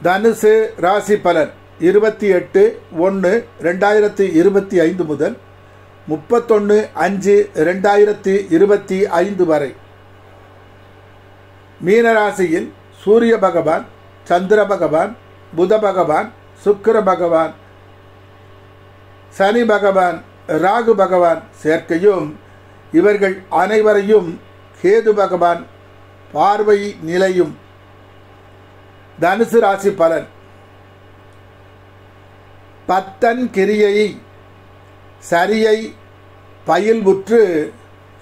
தனுசு ராசி பலன் 28/1/2025 முதல் 31/5/2025 வரை. மீனராசியில் சூரிய பகவான், சந்திர பகவான், புத பகவான், சுக்கிர பகவான், சனி பகவான், ராகு பகவான் சேர்க்கையும், இவர்கள் அனைவரையும் கேது பகவான் பார்வை நிலையும். தனுசு ராசி பலன். பத்தன் கிரியை சரியை பயில்வுற்று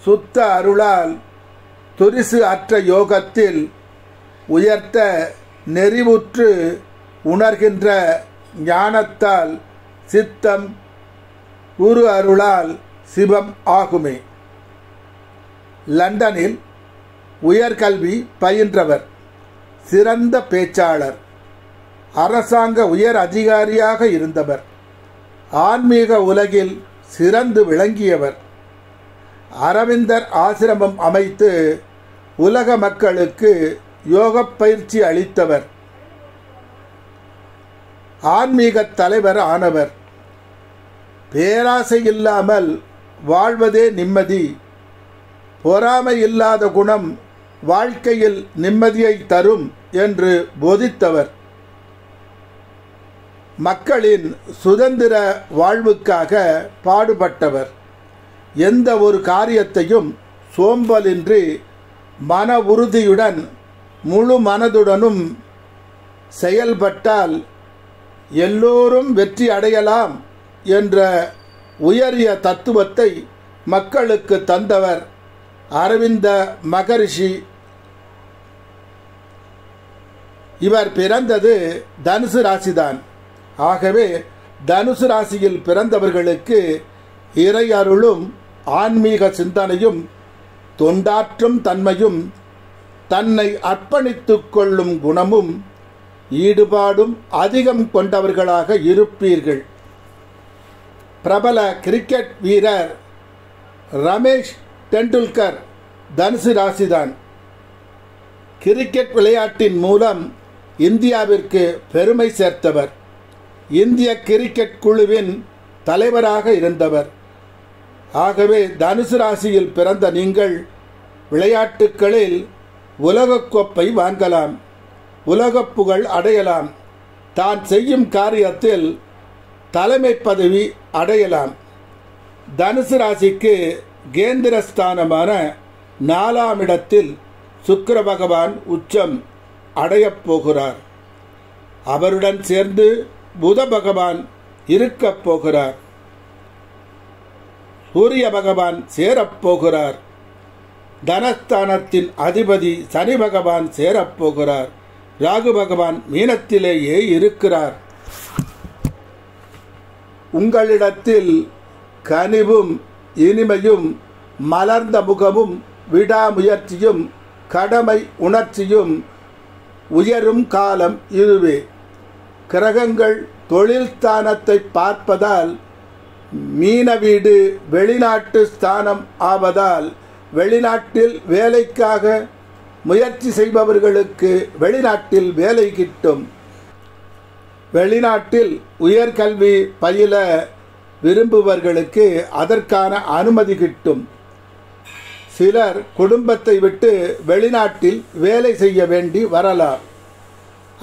சுத்த அருளால் துரிசு அற்ற யோகத்தில் உயர்த்த நெறிவுற்று உணர்கின்ற ஞானத்தால் சித்தம் குரு அருளால் சிவம் ஆகுமே. லண்டனில் உயர்கல்வி பயின்றவர், சிறந்த பேச்சாளர், அரசாங்க உயர் அதிகாரியாக இருந்தவர், ஆன்மீக உலகில் சிறந்து விளங்கியவர், அரவிந்தர் ஆசிரமம் அமைத்து உலக மக்களுக்கு யோக பயிற்சி அளித்தவர், ஆன்மீக தலைவர் ஆனவர். பேராசை இல்லாமல் வாழ்வதே நிம்மதி, பொறாமை இல்லாத குணம் வாழ்க்கையில் நிம்மதியை தரும் என்று போதித்தவர். மக்களின் சுதந்திர வாழ்வுக்காக பாடுபட்டவர். எந்த ஒரு காரியத்தையும் சோம்பலின்றி மன உறுதியுடன் முழு மனதுடனும் செயல்பட்டால் எல்லோரும் வெற்றி அடையலாம் என்ற உயரிய தத்துவத்தை மக்களுக்கு தந்தவர் அரவிந்த மகரிஷி. இவர் பிறந்தது தனுசு ராசிதான். ஆகவே தனுசு ராசியில் பிறந்தவர்களுக்கு இறை அருளும் ஆன்மீக சிந்தனையும் தொண்டாற்றும் தன்மையும் தன்னை அர்ப்பணித்துக் கொள்ளும் குணமும் ஈடுபாடும் அதிகம் கொண்டவர்களாக இருப்பீர்கள். பிரபல கிரிக்கெட் வீரர் ரமேஷ் டெண்டுல்கர் தனுசு ராசிதான். கிரிக்கெட் விளையாட்டின் மூலம் இந்தியாவிற்கு பெருமை சேர்த்தவர். இந்திய கிரிக்கெட் குழுவின் தலைவராக இருந்தவர். ஆகவே தனுசு ராசியில் பிறந்த நீங்கள் விளையாட்டுகளில் உலகக்கோப்பை வாங்கலாம், உலகப் புகழ் அடையலாம், தான் செய்யும் காரியத்தில் தலைமை பதவி அடையலாம். தனுசு ராசிக்கு கேந்திரஸ்தானமான 4ஆம் இடத்தில் சுக்கிர பகவான் உச்சம் அடையப் போகிறார். அவருடன் சேர்ந்து புத பகவான் இருக்கப் போகிறார். சூரிய பகவான் சேரப்போகிறார். தனஸ்தானத்தின் அதிபதி சனி பகவான் சேரப்போகிறார். ராகு பகவான் மீனத்திலேயே இருக்கிறார். உங்களிடத்தில் கனிவும் இனிமையும் மலர்ந்த முகமும் விடாமுயற்சியும் கடமை உணர்ச்சியும் உயரும் காலம் இதுவே. கிரகங்கள் தொழில் ஸ்தானத்தை பார்ப்பதால் மீன வீடு வெளிநாட்டு ஸ்தானம் ஆவதால் வெளிநாட்டில் வேலைக்காக முயற்சி செய்பவர்களுக்கு வெளிநாட்டில் வேலை கிட்டும். வெளிநாட்டில் உயர்கல்வி பயில விரும்புபவர்களுக்கு அதற்கான அனுமதி கிட்டும். சிலர் குடும்பத்தை விட்டு வெளிநாட்டில் வேலை செய்ய வேண்டி வரலாம்.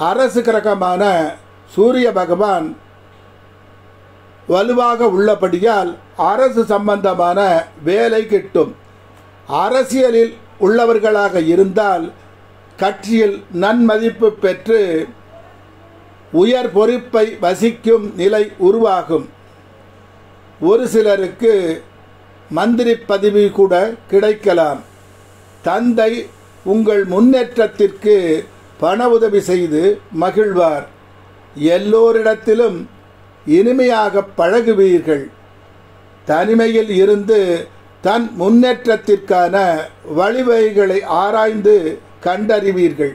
அரசு கிரகமான சூரிய பகவான் வலுவாக உள்ளபடியால் அரசு சம்பந்தமான வேலை கிட்டும். அரசியலில் உள்ளவர்களாக இருந்தால் கட்சியில் நன்மதிப்பு பெற்று உயர் பொறுப்பை வசிக்கும் நிலை உருவாகும். ஒரு சிலருக்கு மந்திரி பதவி கூட கிடைக்கலாம். தந்தை உங்கள் முன்னேற்றத்திற்கு பண உதவி செய்து மகிழ்வார். எல்லோரிடத்திலும் இனிமையாக பழகுவீர்கள். தனிமையில் இருந்து தன் முன்னேற்றத்திற்கான வழிவகைகளை ஆராய்ந்து கண்டறிவீர்கள்.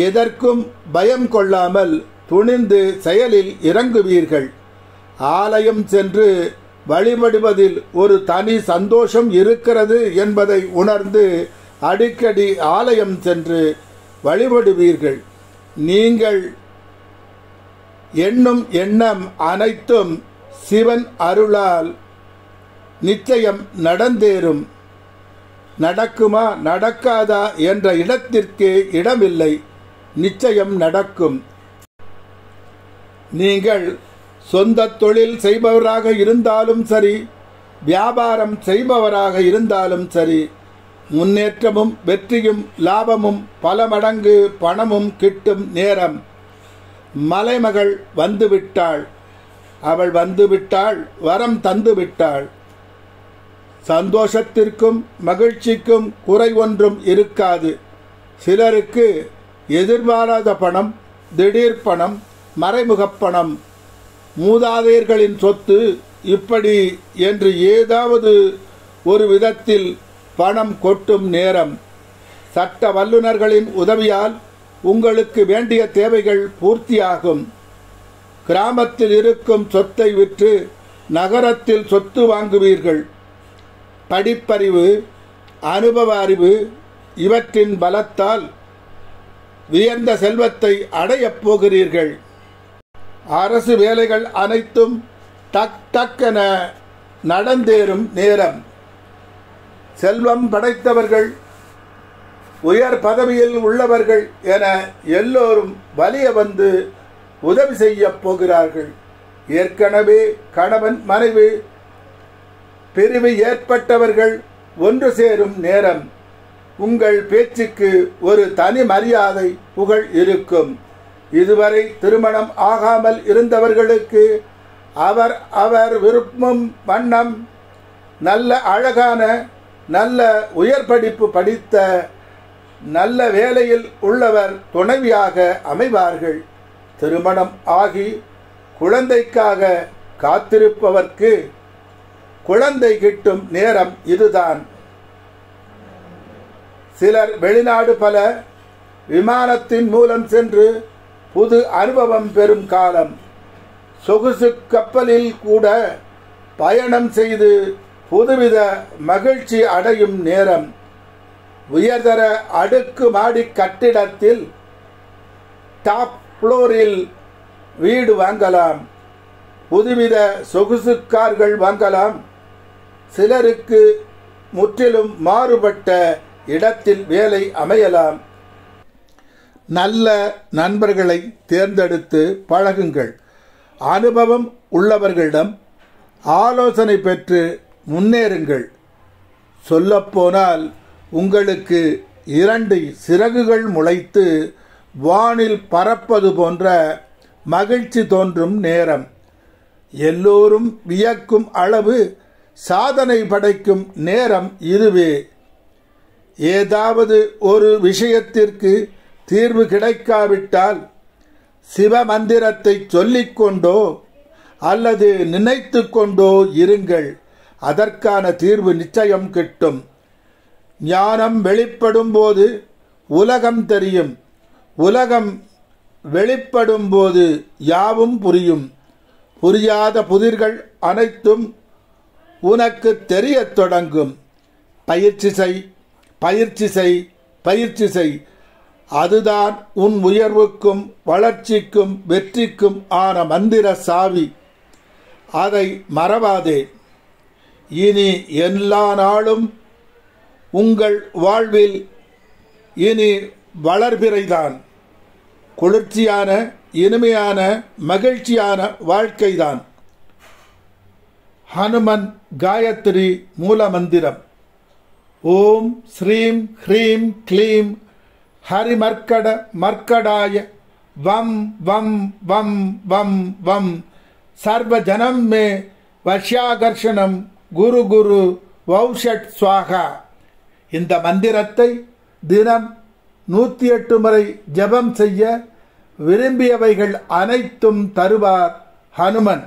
எதற்கும் பயம் கொள்ளாமல் துணிந்து செயலில் இறங்குவீர்கள். ஆலயம் சென்று வழிபடுவதில் ஒரு தனி சந்தோஷம் இருக்கிறது என்பதை உணர்ந்து அடிக்கடி ஆலயம் சென்று வழிபடுவீர்கள். நீங்கள் எண்ணும் எண்ணம் அனைத்தும் சிவன் அருளால் நிச்சயம் நடந்தேறும். நடக்குமா நடக்காதா என்ற இடத்திற்கு இடமில்லை, நிச்சயம் நடக்கும். நீங்கள் சொந்த தொழில் செய்பவராக இருந்தாலும் சரி, வியாபாரம் செய்பவராக இருந்தாலும் சரி, முன்னேற்றமும் வெற்றியும் லாபமும் பல மடங்கு பணமும் கிட்டும் நேரம். மலைமகள் வந்துவிட்டாள், அவள் வந்துவிட்டாள், வரம் தந்துவிட்டாள். சந்தோஷத்திற்கும் மகிழ்ச்சிக்கும் குறை ஒன்றும் இருக்காது. சிலருக்கு எதிர்பாராத பணம், திடீர் பணம், மறைமுகப் பணம், மூதாதையர்களின் சொத்து, இப்படி என்று ஏதாவது ஒரு விதத்தில் பணம் கொட்டும் நேரம். சட்ட வல்லுநர்களின் உதவியால் உங்களுக்கு வேண்டிய தேவைகள் பூர்த்தியாகும். கிராமத்தில் இருக்கும் சொத்தை விற்று நகரத்தில் சொத்து வாங்குவீர்கள். படிப்பறிவு, அனுபவ அறிவு இவற்றின் பலத்தால் உயர்ந்த செல்வத்தை அடையப் போகிறீர்கள். அரசு வேலைகள் அனைத்தும் டக் டக்கென நடந்தேறும் நேரம். செல்வம் படைத்தவர்கள், உயர் பதவியில் உள்ளவர்கள் என எல்லோரும் வலிய வந்து உதவி செய்ய போகிறார்கள். ஏற்கனவே கணவன் மனைவி பிரிவு ஏற்பட்டவர்கள் ஒன்று சேரும் நேரம். உங்கள் பேச்சுக்கு ஒரு தனி மரியாதை, புகழ் இருக்கும். இதுவரை திருமணம் ஆகாமல் இருந்தவர்களுக்கு அவர் விருப்பம் வண்ணம் நல்ல அழகான, நல்ல உயர் படிப்பு படித்த, நல்ல வேலையில் உள்ளவர் துணைவியாக அமைவார்கள். திருமணம் ஆகி குழந்தைக்காக காத்திருப்பவர்க்கு குழந்தை கிட்டும் நேரம் இதுதான். சிலர் வெளிநாடு பல விமானத்தின் மூலம் சென்று புது அனுபவம் பெறும் காலம். சொகுசு கப்பலில் கூட பயணம் செய்து புதுவித மகிழ்ச்சி அடையும் நேரம். உயர்தர அடுக்கு மாடி கட்டிடத்தில் டாப் ஃப்ளோரில் வீடு வாங்கலாம். புதுவித சொகுசு கார்கள் வாங்கலாம். சிலருக்கு முற்றிலும் மாறுபட்ட இடத்தில் வேலை அமையலாம். நல்ல நண்பர்களை தேர்ந்தெடுத்து பழகுங்கள். அனுபவம் உள்ளவர்களிடம் ஆலோசனை பெற்று முன்னேறுங்கள். சொல்லப்போனால் உங்களுக்கு 2 சிறகுகள் முளைத்து வானில் பறப்பது போன்ற மகிழ்ச்சி தோன்றும் நேரம். எல்லோரும் வியக்கும் அளவு சாதனை படைக்கும் நேரம் இதுவே. ஏதாவது ஒரு விஷயத்திற்கு தீர்வு கிடைக்காவிட்டால் சிவ மந்திரத்தை சொல்லிக்கொண்டோ அல்லது நினைத்து கொண்டோ இருங்கள். அதற்கான தீர்வு நிச்சயம் கிட்டும். ஞானம் வெளிப்படும் போது உலகம் தெரியும். உலகம் வெளிப்படும் போது யாவும் புரியும். புரியாத புதிர்கள் அனைத்தும் உனக்கு தெரியத் தொடங்கும். பயிற்சி செய், பயிற்சி செய், பயிற்சி செய். அதுதான் உன் உயர்வுக்கும் வளர்ச்சிக்கும் வெற்றிக்கும் ஆன மந்திர சாவி. அதை மறவாதே. இனி எல்லா நாளும் உங்கள் வாழ்வில் இனி வளர்பிறைதான். குளிர்ச்சியான, இனிமையான, மகிழ்ச்சியான வாழ்க்கைதான். ஹனுமன் காயத்ரி மூல மந்திரம். ஓம் ஸ்ரீம் ஹ்ரீம் க்ளீம் ஹரிமர்க்கட மர்க்கடாய வம் வம் வம் வம் வம் சர்வஜனம் மே வஷ்யாகர்ஷணம் குரு குரு வௌஷட் ஸ்வாகா. இந்த மந்திரத்தை தினம் 108 முறை ஜபம் செய்ய விரும்பியவைகள் அனைத்தும் தருவார் ஹனுமன்.